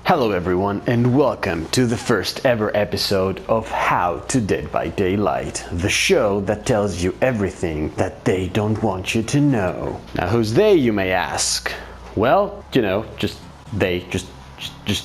Hello everyone and welcome to the first ever episode of How to Dead by Daylight, the show that tells you everything that they don't want you to know. Now who's they, you may ask? Well, just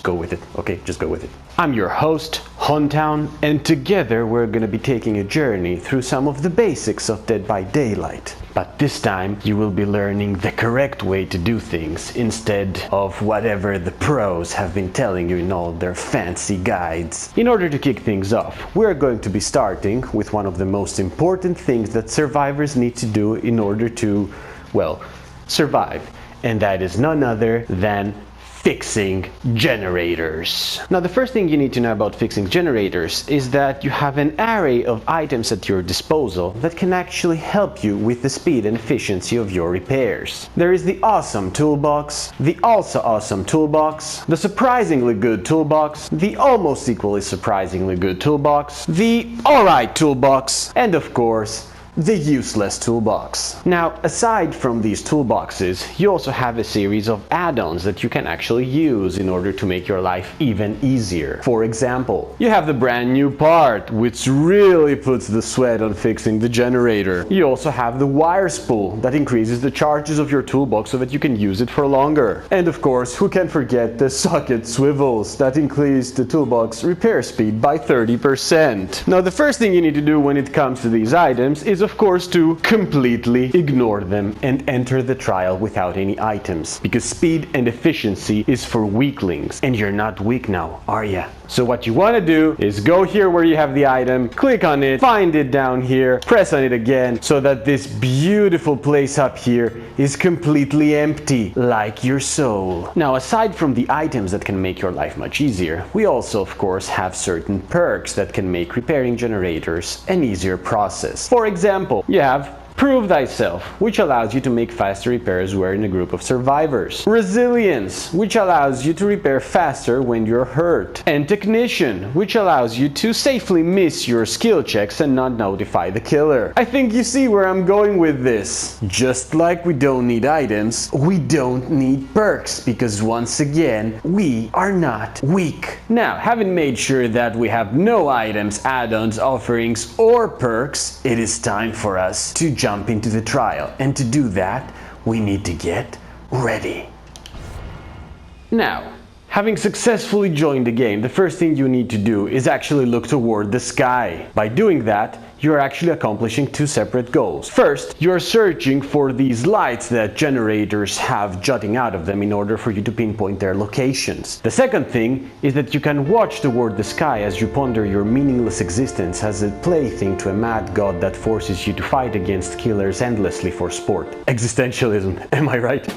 go with it, okay? Just go with it. I'm your host, Hauntown, and together we're gonna be taking a journey through some of the basics of Dead by Daylight. But this time you will be learning the correct way to do things instead of whatever the pros have been telling you in all their fancy guides. In order to kick things off, we're going to be starting with one of the most important things that survivors need to do in order to, well, survive. And that is none other than fixing generators. Now, the first thing you need to know about fixing generators is that you have an array of items at your disposal that can actually help you with the speed and efficiency of your repairs. There is the awesome toolbox, the also awesome toolbox, the surprisingly good toolbox, the almost equally surprisingly good toolbox, the alright toolbox, and of course, the useless toolbox. Now, aside from these toolboxes, you also have a series of add-ons that you can actually use in order to make your life even easier. For example, you have the brand new part, which really puts the sweat on fixing the generator. You also have the wire spool that increases the charges of your toolbox so that you can use it for longer. And of course, who can forget the socket swivels that increase the toolbox repair speed by 30%. Now, the first thing you need to do when it comes to these items is of course to completely ignore them and enter the trial without any items, because speed and efficiency is for weaklings, and you're not weak now, are ya? So what you want to do is go here where you have the item, click on it, find it down here, press on it again, so that this beautiful place up here is completely empty, like your soul. Now, aside from the items that can make your life much easier, we also of course have certain perks that can make repairing generators an easier process. For example, you have Prove Thyself, which allows you to make faster repairs where in a group of survivors. Resilience, which allows you to repair faster when you're hurt. And Technician, which allows you to safely miss your skill checks and not notify the killer. I think you see where I'm going with this. Just like we don't need items, we don't need perks, because once again, we are not weak. Now, having made sure that we have no items, add-ons, offerings, or perks, it is time for us to jump into the trial, and to do that we need to get ready. Now, having successfully joined the game, the first thing you need to do is actually look toward the sky. By doing that, you're actually accomplishing two separate goals. First, you're searching for these lights that generators have jutting out of them in order for you to pinpoint their locations. The second thing is that you can watch toward the sky as you ponder your meaningless existence as a plaything to a mad god that forces you to fight against killers endlessly for sport. Existentialism, am I right?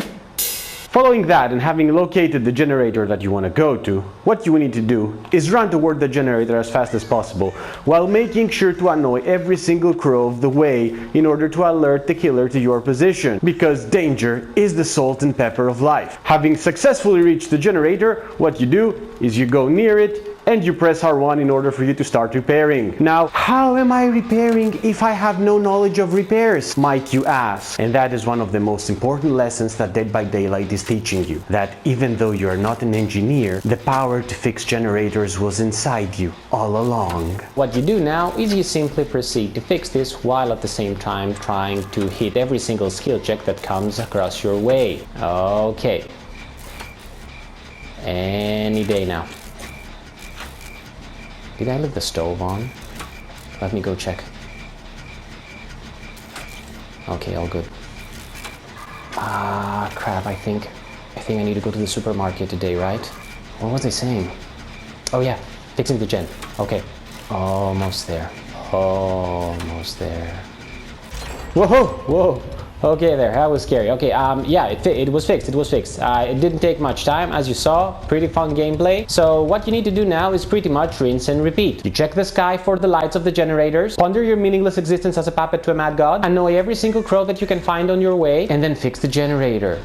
Following that, and having located the generator that you want to go to, what you need to do is run toward the generator as fast as possible, while making sure to annoy every single crow of the way in order to alert the killer to your position, because danger is the salt and pepper of life. Having successfully reached the generator, what you do is you go near it and you press R1 in order for you to start repairing. Now, how am I repairing if I have no knowledge of repairs, might you ask? And that is one of the most important lessons that Dead by Daylight is teaching you, that even though you are not an engineer, the power to fix generators was inside you all along. What you do now is you simply proceed to fix this while at the same time trying to hit every single skill check that comes across your way. Okay. Any day now. Did I leave the stove on? Let me go check. Okay, all good. Ah, crap, I think I need to go to the supermarket today, right? What was I saying? Oh yeah, fixing the gen. Okay, almost there. Almost there. Whoa, whoa. Okay there, that was scary. Okay, yeah, it was fixed, it didn't take much time, as you saw, pretty fun gameplay. So what you need to do now is pretty much rinse and repeat. You check the sky for the lights of the generators, ponder your meaningless existence as a puppet to a mad god, annoy every single crow that you can find on your way, and then fix the generator.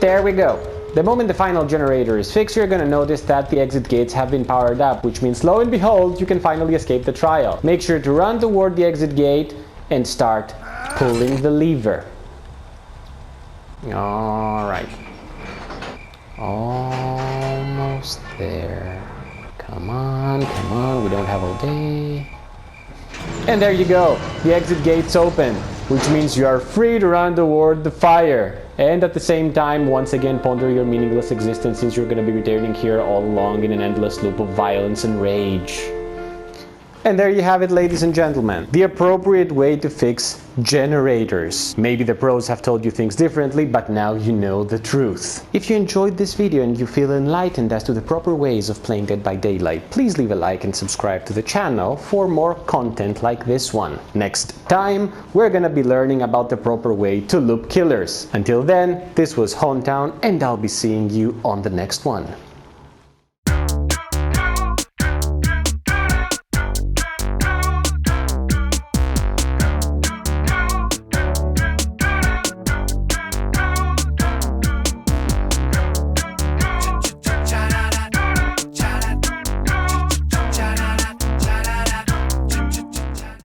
There we go. The moment the final generator is fixed, you're gonna notice that the exit gates have been powered up, which means lo and behold, you can finally escape the trial. Make sure to run toward the exit gate and start pulling the lever. All right. Almost Almost there. Come on, come on. We don't have all day. And there you go. The exit gate's open, which means you are free to run toward the fire. And at the same time, once again, ponder your meaningless existence, since you're going to be returning here all along in an endless loop of violence and rage. And there you have it, ladies and gentlemen, the appropriate way to fix generators. Maybe the pros have told you things differently, but now you know the truth. If you enjoyed this video and you feel enlightened as to the proper ways of playing Dead by Daylight, please leave a like and subscribe to the channel for more content like this one. Next time, we're gonna be learning about the proper way to loop killers. Until then, this was Hauntown, and I'll be seeing you on the next one.